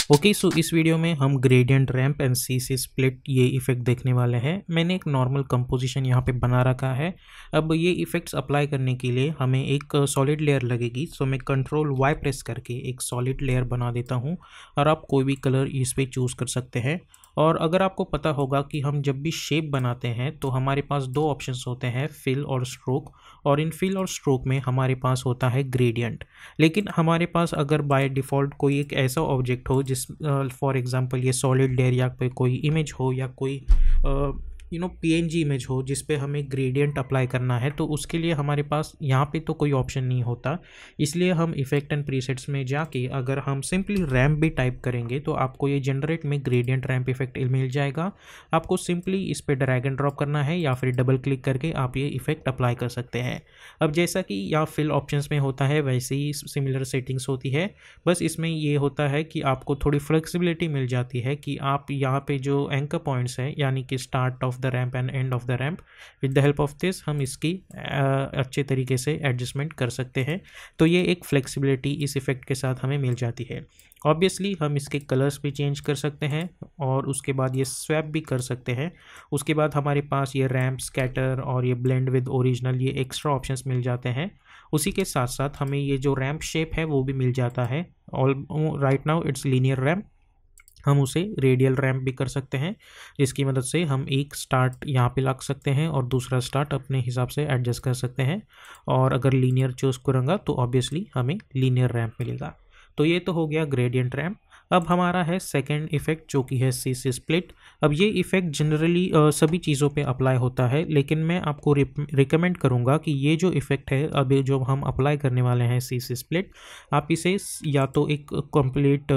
Okay, सो इस video में हम gradient ramp and CC split ये इफ़ेक्ट देखने वाले हैं। मैंने एक नॉर्मल कंपोजिशन यहाँ पे बना रखा है। अब ये इफ़ेक्ट्स अप्लाई करने के लिए हमें एक सॉलिड लेयर लगेगी। सो मैं कंट्रोल वाई प्रेस करके एक सॉलिड लेयर बना देता हूँ और आप कोई भी कलर इस पर चूज़ कर सकते हैं। और अगर आपको पता होगा कि हम जब भी शेप बनाते हैं तो हमारे पास दो ऑप्शंस होते हैं, फिल और स्ट्रोक। और इन फिल और स्ट्रोक में हमारे पास होता है ग्रेडियंट। लेकिन हमारे पास अगर बाय डिफ़ॉल्ट कोई एक ऐसा ऑब्जेक्ट हो जिस फॉर एग्जांपल ये सॉलिड लेयर या पे कोई इमेज हो या कोई पीएनजी इमेज हो जिस पे हमें ग्रेडियंट अप्लाई करना है, तो उसके लिए हमारे पास यहाँ पे तो कोई ऑप्शन नहीं होता। इसलिए हम इफेक्ट एंड प्रीसेट्स में जाके अगर हम सिंपली रैम्प भी टाइप करेंगे तो आपको ये जनरेट में ग्रेडियंट रैम्प इफेक्ट मिल जाएगा। आपको सिंपली इस पर ड्रैग एंड ड्रॉप करना है या फिर डबल क्लिक करके आप ये इफेक्ट अप्लाई कर सकते हैं। अब जैसा कि यहाँ फिल ऑप्शंस में होता है वैसे ही सिमिलर सेटिंग्स होती है, बस इसमें ये होता है कि आपको थोड़ी फ्लेक्सिबिलिटी मिल जाती है कि आप यहाँ पे जो एंकर पॉइंट्स हैं यानी कि start of the ramp and end of the ramp, with the help of this हम इसकी अच्छे तरीके से एडजस्टमेंट कर सकते हैं। तो ये एक फ्लेक्सिबिलिटी इस इफेक्ट के साथ हमें मिल जाती है। ऑब्वियसली हम इसके कलर्स भी चेंज कर सकते हैं और उसके बाद ये स्वैप भी कर सकते हैं। उसके बाद हमारे पास ये रैम्प, स्कैटर और ये ब्लेंड विद ओरिजिनल, ये एक्स्ट्रा ऑप्शंस मिल जाते हैं। उसी के साथ साथ हमें ये जो रैम्प शेप है वो भी मिल जाता है। All right now it's linear ramp. हम उसे रेडियल रैम्प भी कर सकते हैं, जिसकी मदद से हम एक स्टार्ट यहाँ पे लग सकते हैं और दूसरा स्टार्ट अपने हिसाब से एडजस्ट कर सकते हैं। और अगर लीनियर चूज़ करूँगा तो ऑब्वियसली हमें लीनियर रैम्प मिलेगा। तो ये तो हो गया ग्रेडियंट रैम्प। अब हमारा है सेकंड इफेक्ट जो कि है सीसी स्प्लिट। अब ये इफेक्ट जनरली सभी चीज़ों पे अप्लाई होता है, लेकिन मैं आपको रिकमेंड करूँगा कि ये जो इफेक्ट है अभी जो हम अप्लाई करने वाले हैं सीसी स्प्लिट, आप इसे या तो एक कंप्लीट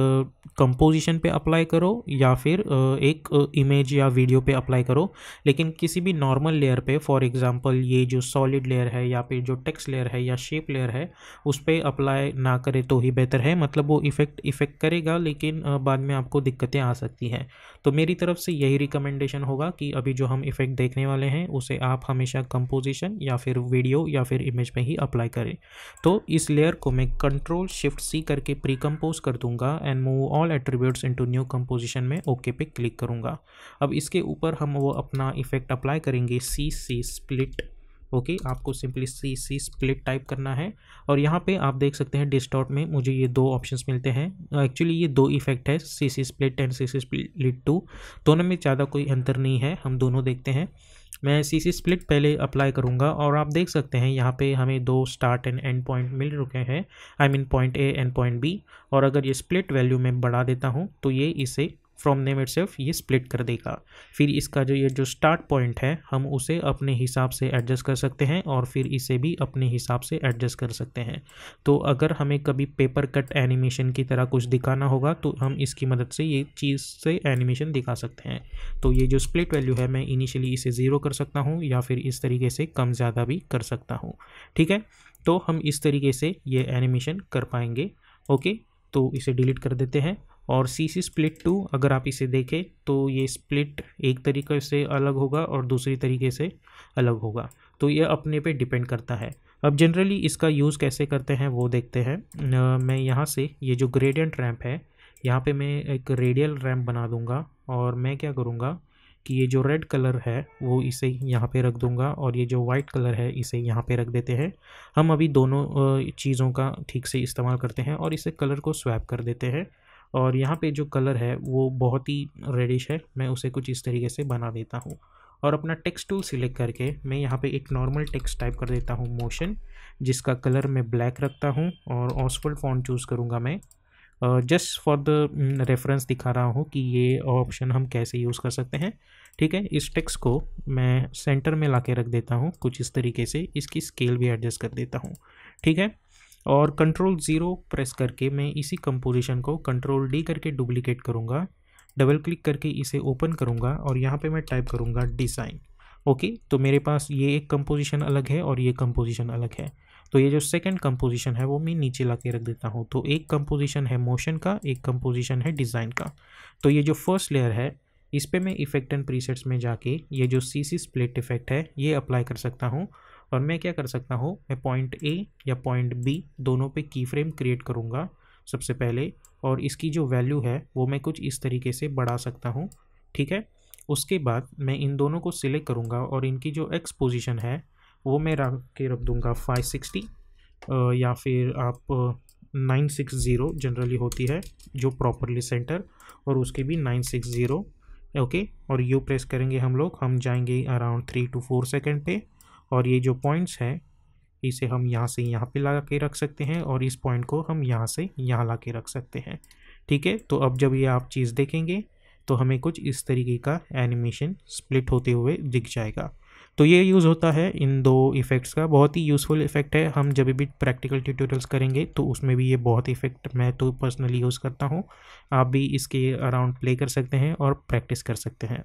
कंपोजिशन पे अप्लाई करो या फिर एक इमेज या वीडियो पे अप्लाई करो। लेकिन किसी भी नॉर्मल लेयर पे, फॉर एग्जांपल ये जो सॉलिड लेयर है या फिर जो टेक्स्ट लेयर है या शेप लेयर है, उस पर अप्लाई ना करे तो ही बेहतर है। मतलब वो इफेक्ट करेगा लेकिन बाद में आपको दिक्कतें आ सकती हैं। तो मेरी तरफ से यही रिकमेंडेशन होगा कि अभी जो हम इफेक्ट देखने वाले हैं उसे आप हमेशा कंपोजिशन या फिर वीडियो या फिर इमेज में ही अप्लाई करें। तो इस लेयर को मैं कंट्रोल शिफ्ट सी करके प्री कंपोज कर दूंगा and move all attributes into new composition में ओके पे क्लिक करूंगा। अब इसके ऊपर हम वो अपना इफेक्ट अप्लाई करेंगे, सी स्प्लिट। ओके, आपको सिंपली सी स्प्लिट टाइप करना है और यहाँ पे आप देख सकते हैं डिस्टॉर्ट में मुझे ये दो ऑप्शंस मिलते हैं। एक्चुअली ये दो इफेक्ट है, सी स्प्लिट एंड सी स्प्लिट 2। दोनों में ज़्यादा कोई अंतर नहीं है, हम दोनों देखते हैं। मैं सी स्प्लिट पहले अप्लाई करूँगा और आप देख सकते हैं यहाँ पे हमें दो स्टार्ट एंड एंड पॉइंट मिल रुके हैं, I mean point A and point B. और अगर ये स्प्लिट वैल्यू में बढ़ा देता हूँ तो ये इसे फ्रॉम नेम इटसेल्फ ये स्प्लिट कर देगा। फिर इसका जो ये जो स्टार्ट पॉइंट है हम उसे अपने हिसाब से एडजस्ट कर सकते हैं और फिर इसे भी अपने हिसाब से एडजस्ट कर सकते हैं। तो अगर हमें कभी पेपर कट एनिमेशन की तरह कुछ दिखाना होगा तो हम इसकी मदद से ये चीज़ से एनिमेशन दिखा सकते हैं। तो ये जो स्प्लिट वैल्यू है मैं इनिशियली इसे 0 कर सकता हूँ या फिर इस तरीके से कम ज़्यादा भी कर सकता हूँ। ठीक है, तो हम इस तरीके से ये एनिमेशन कर पाएंगे। ओके, तो इसे डिलीट कर देते हैं। और सी स्प्लिट 2 अगर आप इसे देखें तो ये स्प्लिट एक तरीके से अलग होगा और दूसरी तरीके से अलग होगा। तो ये अपने पे डिपेंड करता है। अब जनरली इसका यूज़ कैसे करते हैं वो देखते हैं। मैं यहाँ से ये जो ग्रेडियंट रैम्प है यहाँ पे मैं एक रेडियल रैम्प बना दूँगा और मैं क्या करूँगा कि ये जो रेड कलर है वो इसे यहाँ पे रख दूँगा और ये जो वाइट कलर है इसे यहाँ पे रख देते हैं। हम अभी दोनों चीज़ों का ठीक से इस्तेमाल करते हैं और इसे कलर को स्वैप कर देते हैं। और यहाँ पे जो कलर है वो बहुत ही रेडिश है, मैं उसे कुछ इस तरीके से बना देता हूँ। और अपना टेक्स्ट टूल सिलेक्ट करके मैं यहाँ पे एक नॉर्मल टेक्स्ट टाइप कर देता हूँ, मोशन, जिसका कलर मैं ब्लैक रखता हूँ और ऑक्सफोर्ड फॉन्ट चूज़ करूँगा मैं। जस्ट फॉर द रेफरेंस दिखा रहा हूँ कि ये ऑप्शन हम कैसे यूज़ कर सकते हैं। ठीक है, इस टेक्स्ट को मैं सेंटर में ला के रख देता हूँ कुछ इस तरीके से, इसकी स्केल भी एडजस्ट कर देता हूँ। ठीक है, और कंट्रोल 0 प्रेस करके मैं इसी कंपोजिशन को कंट्रोल डी करके डुप्लीकेट करूँगा, डबल क्लिक करके इसे ओपन करूँगा और यहाँ पे मैं टाइप करूँगा डिज़ाइन। ओके, तो मेरे पास ये एक कंपोजिशन अलग है और ये कंपोजिशन अलग है। तो ये जो सेकंड कंपोजिशन है वो मैं नीचे ला के रख देता हूँ। तो एक कंपोजिशन है मोशन का, एक कंपोजिशन है डिज़ाइन का। तो ये जो फर्स्ट लेयर है इस पर मैं इफेक्ट एंड प्रीसेट्स में जाके ये जो सी स्प्लिट इफेक्ट है ये अप्लाई कर सकता हूँ। और मैं क्या कर सकता हूँ, मैं पॉइंट ए या पॉइंट बी दोनों पे की फ्रेम क्रिएट करूँगा। सबसे पहले, और इसकी जो वैल्यू है वो मैं कुछ इस तरीके से बढ़ा सकता हूँ, ठीक है। उसके बाद मैं इन दोनों को सिलेक्ट करूँगा और इनकी जो एक्स पोजीशन है वो मैं रख दूँगा 560, या फिर आप 960 जनरली होती है जो प्रॉपरली सेंटर, और उसके भी 960, ओके। और यू प्रेस करेंगे हम जाएंगे अराउंड 3 to 4 सेकेंड पे, और ये जो पॉइंट्स हैं इसे हम यहाँ से यहाँ पे ला के रख सकते हैं और इस पॉइंट को हम यहाँ से यहाँ ला के रख सकते हैं, ठीक है। तो अब जब ये आप चीज़ देखेंगे तो हमें कुछ इस तरीके का एनिमेशन स्प्लिट होते हुए दिख जाएगा। तो ये यूज़ होता है इन दो इफ़ेक्ट्स का, बहुत ही यूज़फुल इफ़ेक्ट है। हम जब भी प्रैक्टिकल ट्यूटोरियल्स करेंगे तो उसमें भी ये बहुत इफ़ेक्ट मैं तो पर्सनली यूज़ करता हूँ। आप भी इसके अराउंड प्ले कर सकते हैं और प्रैक्टिस कर सकते हैं।